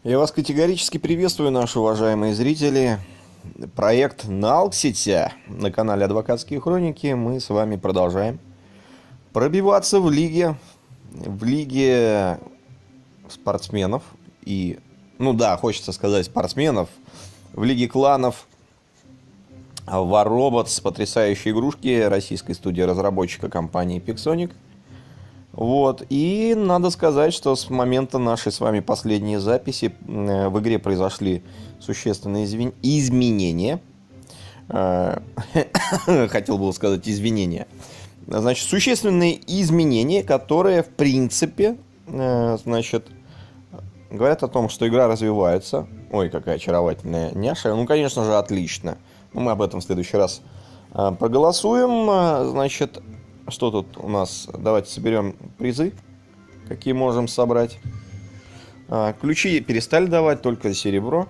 Я вас категорически приветствую, наши уважаемые зрители. Проект Налксити на канале Адвокатские хроники. Мы с вами продолжаем пробиваться в лиге спортсменов и, ну да, хочется сказать спортсменов, в лиге кланов War Robots, потрясающие игрушки российской студии разработчика компании Pixonic. Вот. И надо сказать, что с момента нашей с вами последней записи в игре произошли существенные изменения. Хотел бы сказать извинения. Значит, существенные изменения, которые, в принципе, значит, говорят о том, что игра развивается. Ой, какая очаровательная няша. Ну, конечно же, отлично. Но мы об этом в следующий раз проголосуем. Значит, что тут у нас? Давайте соберем призы, какие можем собрать. Ключи перестали давать, только серебро.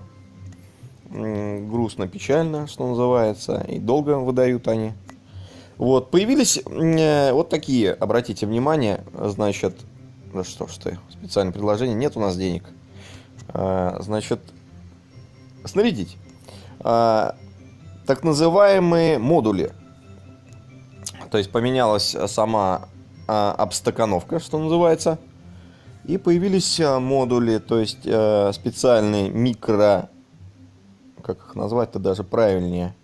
Грустно, печально, что называется. И долго выдают они. Вот, появились вот такие, обратите внимание, значит, да что ж ты, специальное предложение, нет у нас денег. Значит, снарядить. Так называемые модули. То есть поменялась сама обстакановка, что называется. И появились модули, то есть специальные микро... Как их назвать-то даже правильнее?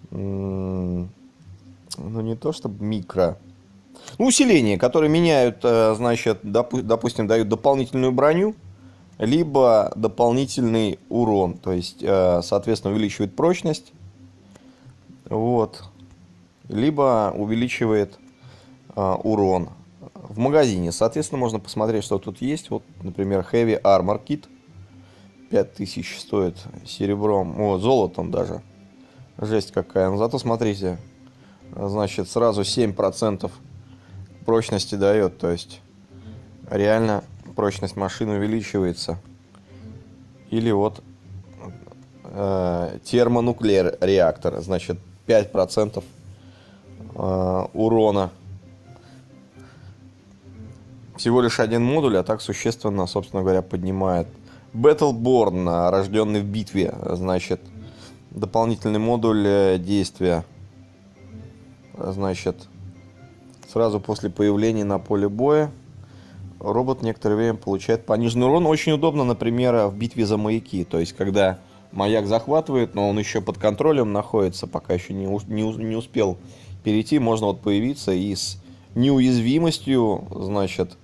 Ну, не то чтобы микро. Ну, усиления, которые меняют, значит, допустим, дают дополнительную броню, либо дополнительный урон. То есть, соответственно, увеличивает прочность. Вот. Либо увеличивает урон. В магазине, соответственно, можно посмотреть, что тут есть. Вот, например, Heavy Armor Kit. 5000 стоит серебром, о, золотом даже. Жесть какая. Но зато смотрите, значит, сразу 7% прочности дает. То есть, реально прочность машины увеличивается. Или вот термонуклеар реактор. Значит, 5% урона. Всего лишь один модуль, а так существенно, собственно говоря, поднимает. Battleborn, рожденный в битве, значит, дополнительный модуль действия. Значит, сразу после появления на поле боя робот некоторое время получает пониженный урон. Очень удобно, например, в битве за маяки. То есть, когда маяк захватывает, но он еще под контролем находится, пока еще не успел перейти, можно вот появиться и с неуязвимостью, значит,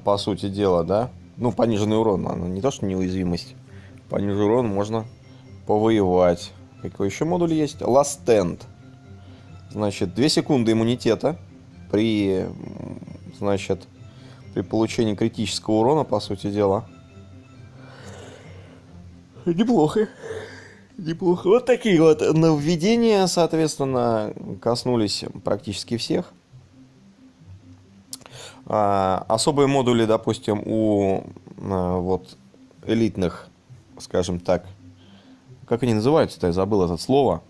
по сути дела, да, ну, пониженный урон, она не то, что неуязвимость, пониженный урон можно повоевать. Какой еще модуль есть? Last Stand. Значит, 2 секунды иммунитета при, значит, при получении критического урона, по сути дела. Неплохо. Неплохо. Вот такие вот нововведения, соответственно, коснулись практически всех. Особые модули, допустим, у вот элитных, скажем так, как они называются-то, я забыл это слово.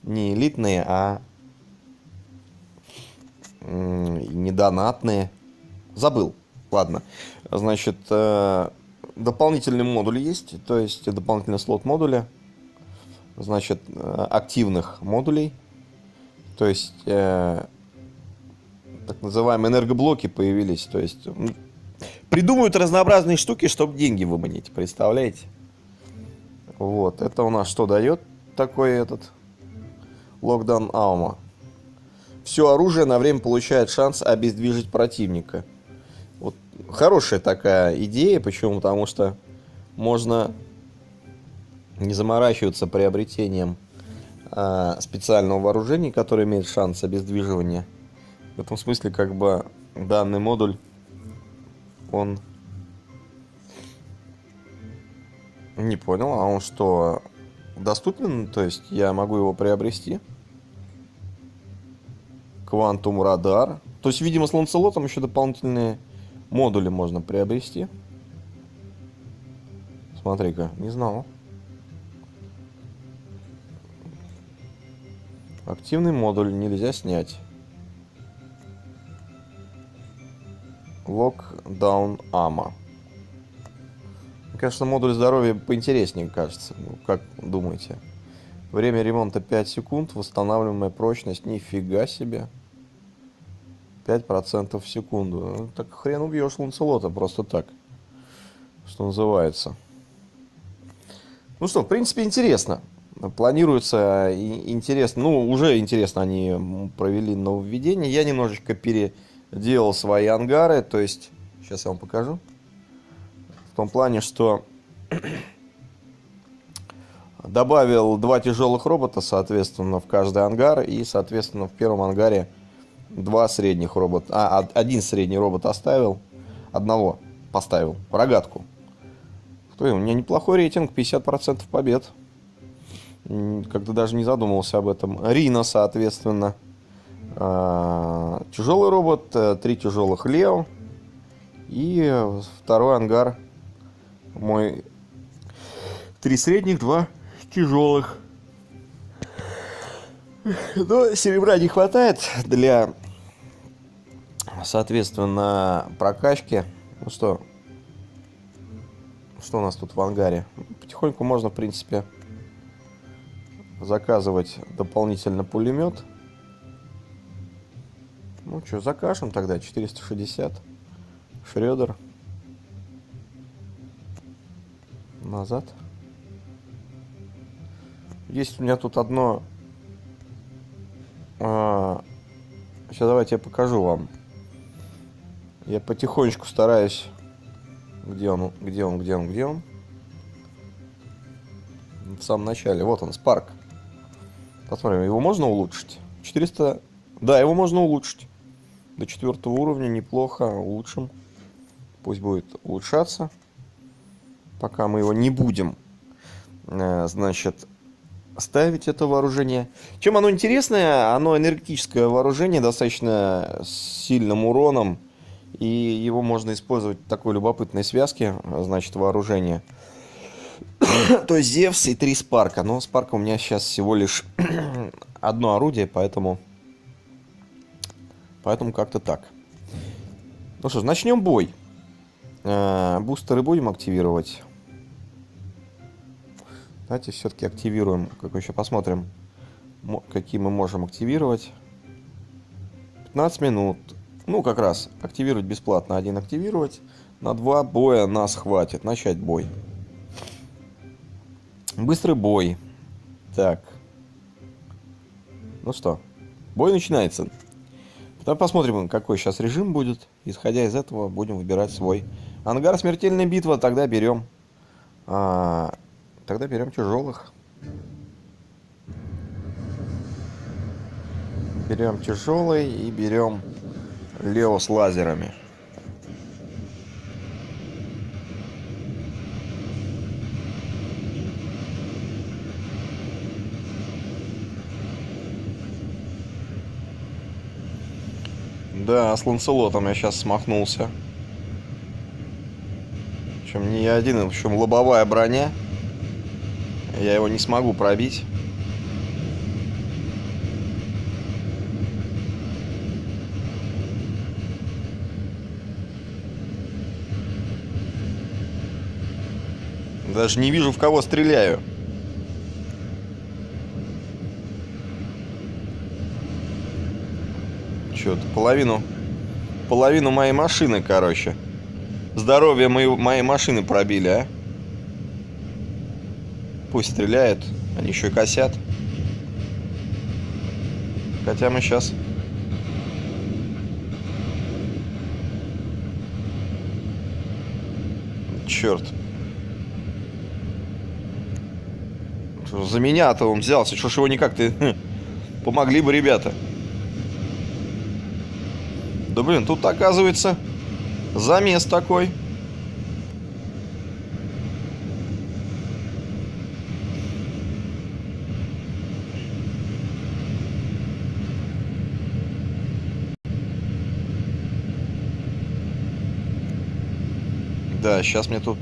Не элитные, а недонатные. Забыл. Ладно. Значит, дополнительный модуль есть, то есть дополнительный слот модуля. Значит, активных модулей. То есть так называемые энергоблоки появились. То есть придумывают разнообразные штуки, чтобы деньги выманить. Представляете? Вот. Это у нас что дает? Такой этот Lockdown Alma. Все оружие на время получает шанс обездвижить противника. Вот хорошая такая идея. Почему? Потому что можно не заморачиваться приобретением специального вооружения, которое имеет шанс обездвиживания. В этом смысле, как бы, данный модуль, он... Не понял, а он что, доступен? То есть я могу его приобрести? Quantum Radar. То есть, видимо, с Ланцелотом еще дополнительные модули можно приобрести. Смотри-ка, не знал. Активный модуль нельзя снять. Lockdown Ammo. Конечно, модуль здоровья поинтереснее, кажется. Ну, как думаете? Время ремонта 5 секунд, восстанавливаемая прочность. Нифига себе. 5% в секунду. Ну, так хрен убьешь Ланцелота просто так. Что называется. Ну что, в принципе, интересно. Планируется интересно. Ну, уже интересно они провели нововведение. Я немножечко переделал свои ангары. То есть, сейчас я вам покажу. В том плане, что добавил 2 тяжелых робота, соответственно, в каждый ангар. И, соответственно, в первом ангаре 2 средних робота. Один средний робот оставил. Одного поставил. Рогатку. У меня неплохой рейтинг, 50% побед. Как-то даже не задумывался об этом. Рина, соответственно. Тяжелый робот, 3 тяжелых Лео. И второй ангар мой 3 средних, 2 тяжелых. Но серебра не хватает для, соответственно, прокачки. Ну что у нас тут в ангаре? Потихоньку можно, в принципе, заказывать дополнительно пулемет. Ну что, закажем тогда 460. Шредер. Назад. Есть у меня тут одно... Сейчас давайте я покажу вам. Я потихонечку стараюсь... Где он? В самом начале. Вот он, Спарк. Посмотрим, его можно улучшить? 400... Да, его можно улучшить. До 4 уровня неплохо. Улучшим. Пусть будет улучшаться. Пока мы его не будем, значит, ставить это вооружение. Чем оно интересное? Оно энергетическое вооружение, достаточно с сильным уроном. И его можно использовать в такой любопытной связке, значит, вооружение. То есть Зевс и 3 Спарка. Но Спарка у меня сейчас всего лишь одно орудие, поэтому как-то так. Ну что ж, начнем бой. Бустеры будем активировать. Давайте все-таки активируем. Как еще посмотрим, какие мы можем активировать. 15 минут. Ну, как раз активировать бесплатно. Один активировать. На 2 боя нас хватит. Начать бой. Быстрый бой. Так. Ну что, бой начинается. Давай посмотрим, какой сейчас режим будет. Исходя из этого, будем выбирать свой ангар. Смертельная битва. Тогда берем тяжелых. Берем тяжелый и берем Лео с лазерами. Да, с Ланселотом я сейчас смахнулся. Причем не я один, причем лобовая броня. Я его не смогу пробить. Даже не вижу, в кого стреляю. Чё-то половину моей машины, короче. Здоровье моей машины пробили, а? Пусть стреляют, они еще и косят. Хотя мы сейчас... Черт. Что за меня-то он взялся? Что ж его никак-то... Помогли бы ребята. Да блин, тут оказывается замес такой. Да, сейчас мне тут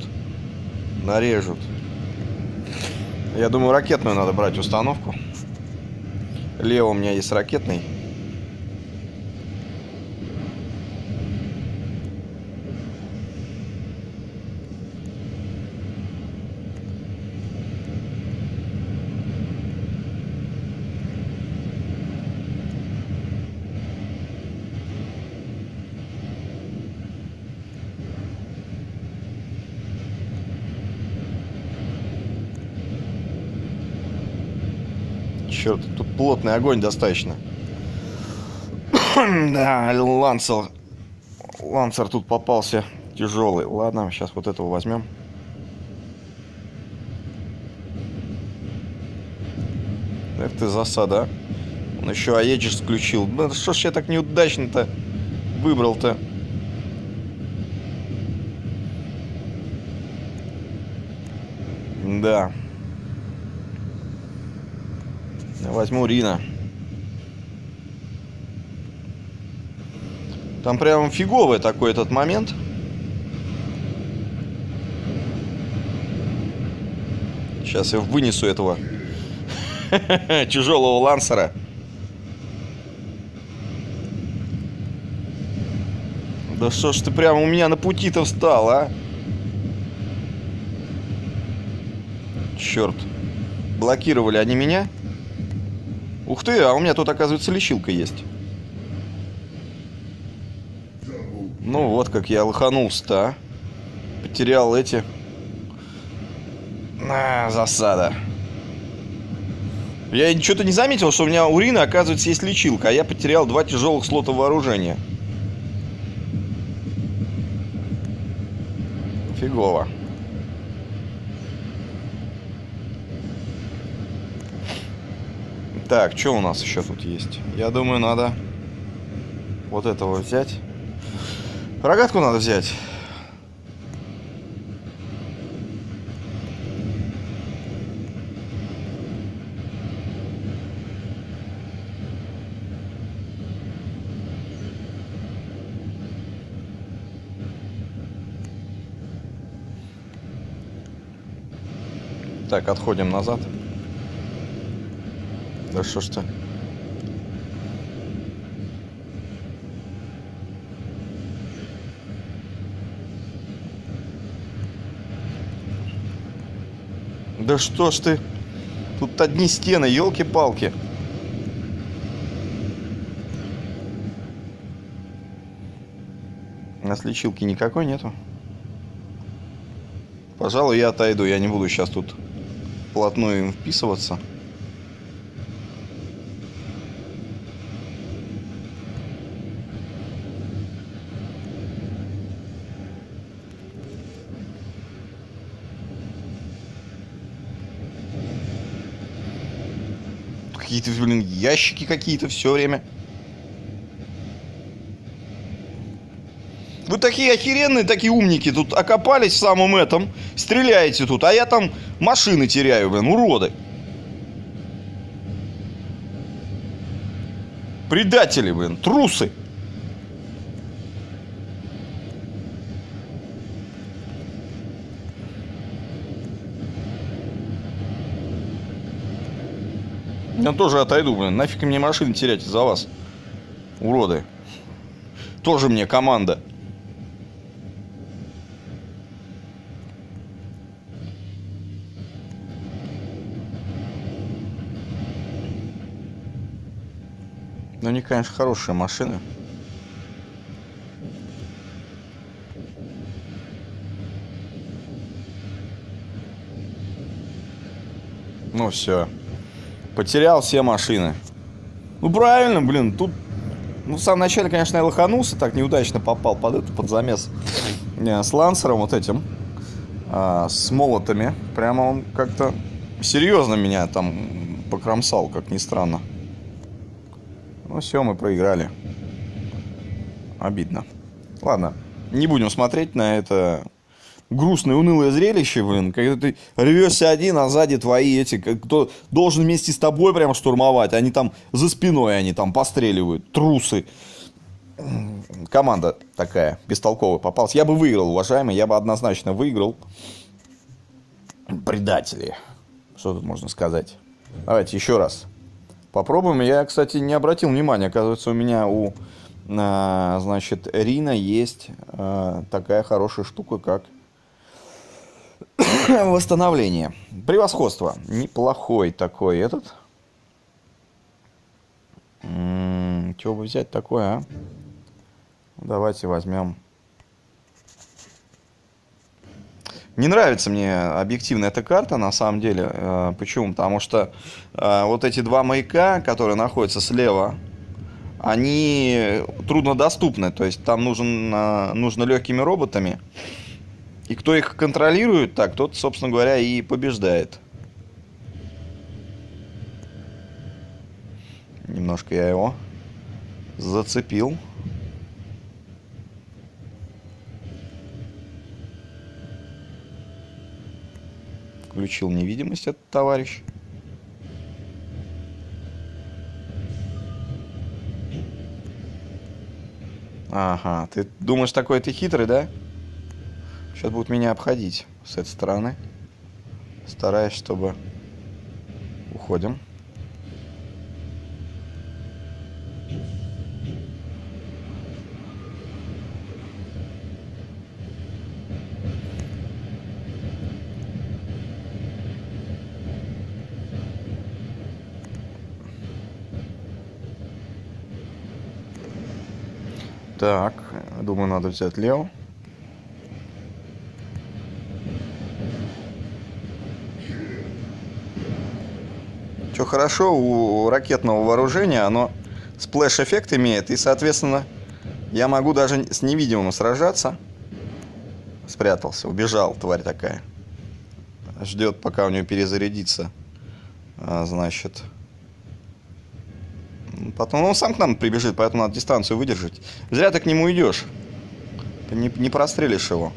нарежут. Я думаю, ракетную надо брать установку. Лео у меня есть ракетный. Черт, тут плотный огонь достаточно. Да, Лансер тут попался тяжелый. Ладно, сейчас вот этого возьмем. Эх ты засада. Он еще Аегис включил. Ну что ж я так неудачно-то выбрал-то? Да. Я возьму Рина. Там прям фиговый такой этот момент. Сейчас я вынесу этого тяжелого лансера. Да что ж ты прямо у меня на пути-то встал, а? Черт. Блокировали они меня. Ух ты, а у меня тут, оказывается, лечилка есть. Ну вот как я лоханулся-то, а. Потерял эти. Засада. Я что-то не заметил, что у меня у Рина, оказывается, есть лечилка, а я потерял 2 тяжелых слота вооружения. Фигово. Так, что у нас еще тут есть? Я думаю, надо вот этого взять. Рогатку надо взять. Так, отходим назад. Да что ж ты? Да что ж ты? Тут одни стены, елки-палки. У нас лечилки никакой нету. Пожалуй, я отойду. Я не буду сейчас тут вплотную им вписываться. Какие-то, блин, ящики какие-то все время. Вы такие охеренные, такие умники. Тут окопались в самом этом. Стреляете тут. А я там машины теряю, блин, уроды. Предатели, блин, трусы. Я тоже отойду, блин. Нафиг мне машины терять из-за вас. Уроды. Тоже мне команда. Ну, они, конечно, хорошие машины. Ну, все. Потерял все машины. Ну, правильно, блин. Тут, ну, в самом начале, конечно, я лоханулся. Так неудачно попал под замес. С лансером вот этим. С молотами. Прямо он как-то серьезно меня там покромсал, как ни странно. Ну все, мы проиграли. Обидно. Ладно, не будем смотреть на это грустное, унылое зрелище, блин. Когда ты рвешься один, а сзади твои эти, кто должен вместе с тобой прямо штурмовать. Они там за спиной, они там постреливают. Трусы. Команда такая, бестолковая попалась. Я бы выиграл, уважаемый, я бы однозначно выиграл. Предатели. Что тут можно сказать? Давайте еще раз попробуем. Я, кстати, не обратил внимания. Оказывается, у меня значит, Рина есть такая хорошая штука, как восстановление. Превосходство. Неплохой такой этот. Чего бы взять такое, а? Давайте возьмем. Не нравится мне объективно эта карта, на самом деле. Почему? Потому что вот эти два маяка, которые находятся слева, они труднодоступны. То есть там нужно легкими роботами. И кто их контролирует, так, тот, собственно говоря, и побеждает. Немножко я его зацепил. Включил невидимость этот товарищ. Ага, ты думаешь, такой ты хитрый, да? Сейчас будут меня обходить с этой стороны. Стараюсь, чтобы... Уходим. Так, думаю, надо взять Лео. Что хорошо, у ракетного вооружения оно сплэш-эффект имеет, и, соответственно, я могу даже с невидимым сражаться. Спрятался, убежал, тварь такая. Ждет, пока у нее перезарядится. Значит... Потом он сам к нам прибежит, поэтому надо дистанцию выдержать. Зря ты к нему идешь. Ты не прострелишь его.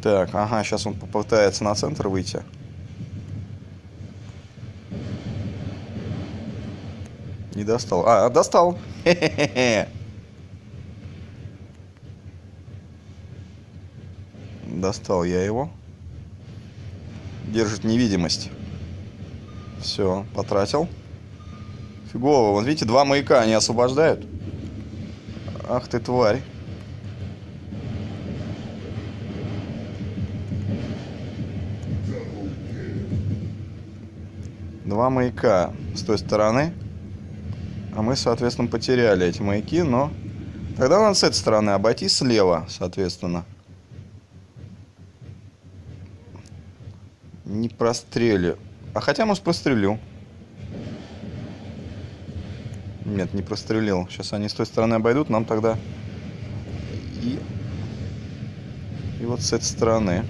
Так, ага, сейчас он попытается на центр выйти. Не достал. Достал. Хе-хе-хе. Достал я его. Держит невидимость. Все, потратил. Фигово. Вот видите, два маяка они освобождают. Ах ты, тварь. Два маяка с той стороны. А мы, соответственно, потеряли эти маяки, но... Тогда надо с этой стороны обойти слева, соответственно. Не прострелю. А хотя, может, прострелю. Нет, не прострелил. Сейчас они с той стороны обойдут, нам тогда... И вот с этой стороны.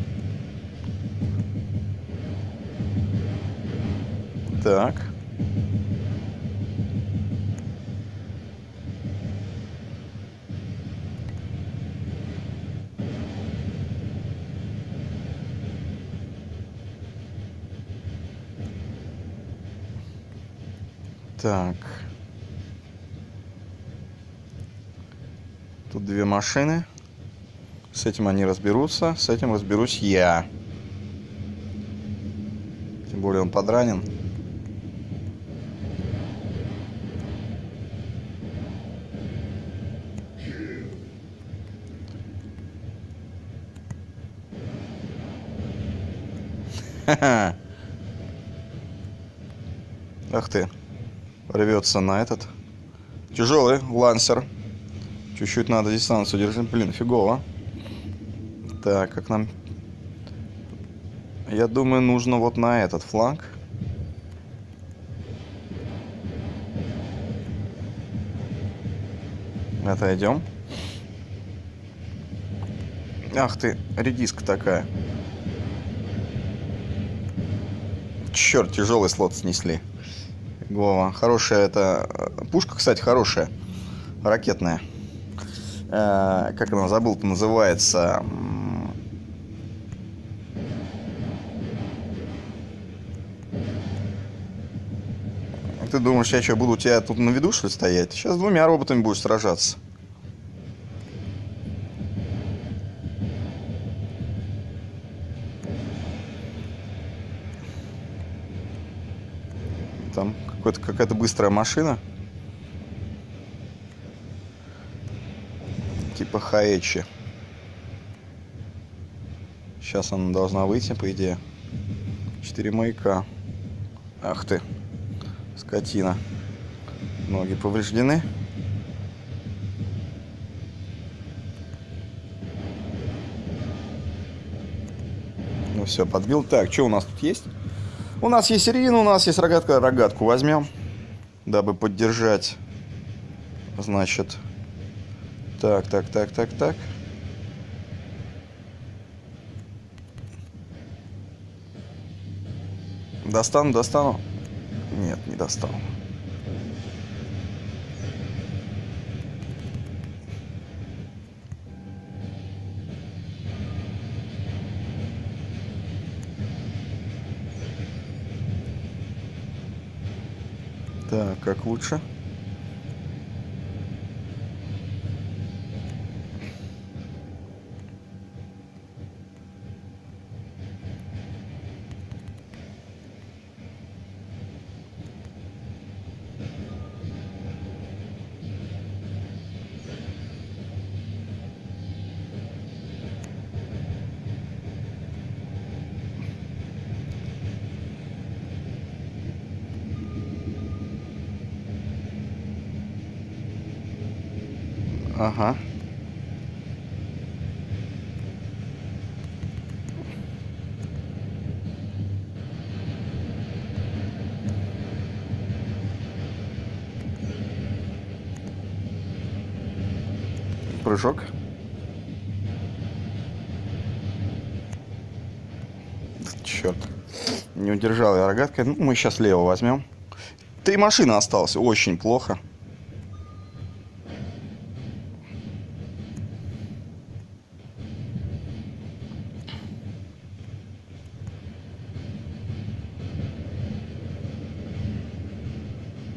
Так. Так. Тут две машины. С этим они разберутся. С этим разберусь я. Тем более он подранен. Ха-ха. Ах ты. Рвется на этот. Тяжелый лансер. Чуть-чуть надо дистанцию держать. Блин, фигово. Так, как нам... Я думаю, нужно вот на этот фланг. Отойдем. Ах ты, редиска такая. Черт, тяжелый слот снесли. Фигово. Хорошая это... Пушка, кстати, хорошая. Ракетная. Как она, забыл-то, называется... Ты думаешь, я что, буду у тебя тут на виду, что ли, стоять? Сейчас с двумя роботами будешь сражаться. Там какая-то быстрая машина. Типа Хаэчи. Сейчас она должна выйти, по идее. 4 маяка. Ах ты, скотина. Ноги повреждены. Ну все, подбил. Так, что у нас тут есть? У нас есть Ирина, у нас есть рогатка. Рогатку возьмем, дабы поддержать. Значит, так. Достану. Нет, не достану. Так, как лучше? Ага. Прыжок. Черт. Не удержал я рогаткой. Ну, мы сейчас лево возьмем. 3 машины осталось. Очень плохо.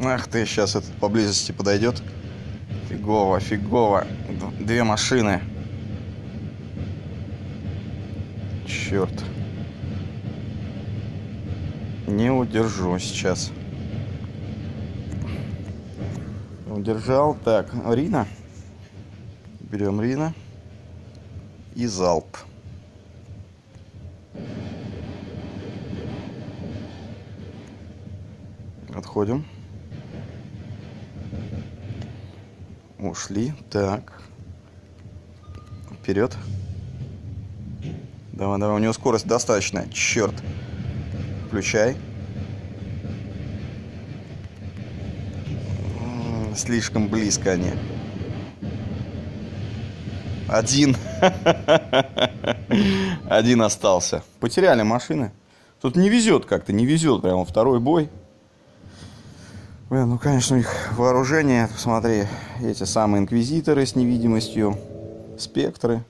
Ах ты, сейчас этот поблизости подойдет. Фигово. 2 машины. Черт. Не удержу сейчас. Удержал. Так, Рина. Берем Рина. И залп. Отходим. Ушли. Так. Вперед. Давай, у него скорость достаточная. Черт. Включай. Слишком близко они. 1. 1 остался. Потеряли машины. Тут не везет как-то, не везет. Прямо второй бой. Блин, ну, конечно, у них вооружение. Посмотри, эти самые инквизиторы с невидимостью. Спектры.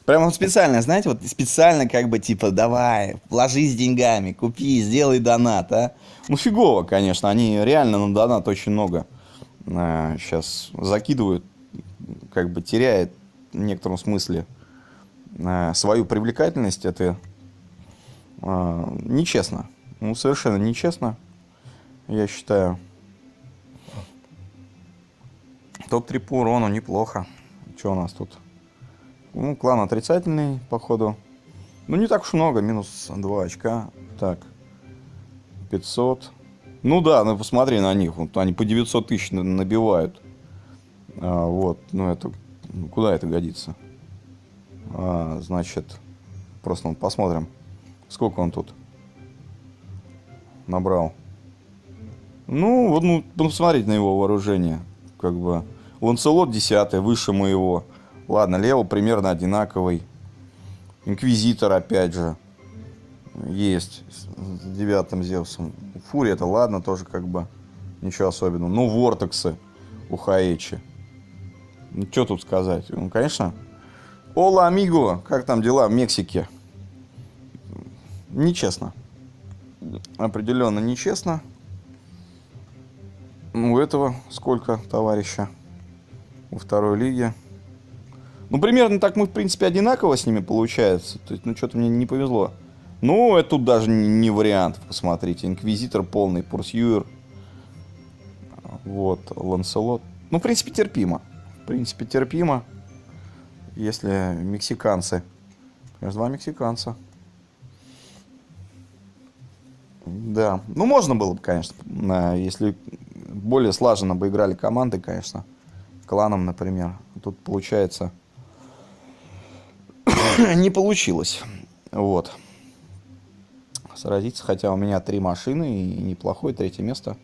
Прям вот специально, знаете, вот специально как бы типа давай, вложись деньгами, купи, сделай донат, а. Ну фигово, конечно, они реально на донат очень много сейчас закидывают, как бы теряет в некотором смысле свою привлекательность. Это нечестно, ну совершенно нечестно, я считаю. Топ-3 по урону неплохо. Что у нас тут? Ну, клан отрицательный, походу. Ну, не так уж много, минус 2 очка. Так, 500. Ну да, ну посмотри на них. Вот они по 900 тысяч набивают. Вот, ну это... Куда это годится? Значит, просто посмотрим, сколько он тут набрал. Ну, вот, ну, посмотрите на его вооружение. Как бы, Ланселот 10-й, выше моего. Ладно, Лео примерно одинаковый. Инквизитор, опять же, есть с 9-м Зевсом. Фурия, это ладно, тоже как бы ничего особенного. Ну, Вортексы у Хаэчи. Ну, что тут сказать? Ну, конечно. Ола, амиго, как там дела в Мексике? Нечестно. Определенно нечестно. У этого сколько товарища у второй лиги? Ну, примерно так мы, в принципе, одинаково с ними получается. То есть, ну, что-то мне не повезло. Ну, это тут даже не вариант. Посмотрите. Инквизитор полный, Пурсьюер. Вот, Ланселот. Ну, в принципе, терпимо. Если мексиканцы. Конечно, 2 мексиканца. Да. Ну, можно было бы, конечно, если более слаженно бы играли команды, конечно. Кланом, например. Тут, получается, не получилось. Вот. Сразиться, хотя у меня 3 машины и неплохое третье место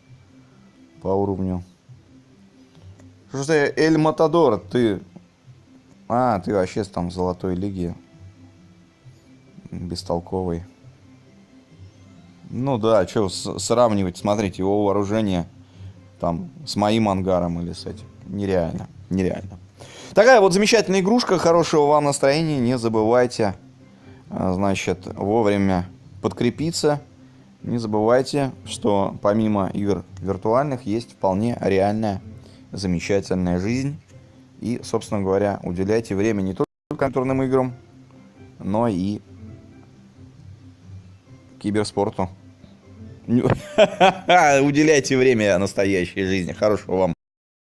по уровню. Что ж ты, Эль Матадор, ты... А, ты вообще там в золотой лиге. Бестолковый. Ну да, что сравнивать, смотрите, его вооружение там с моим ангаром или с этим. Нереально, нереально. Такая вот замечательная игрушка, хорошего вам настроения, не забывайте, значит, вовремя подкрепиться. Не забывайте, что помимо игр виртуальных есть вполне реальная замечательная жизнь. И, собственно говоря, уделяйте время не только компьютерным играм, но и киберспорту. Уделяйте время настоящей жизни. Хорошего вам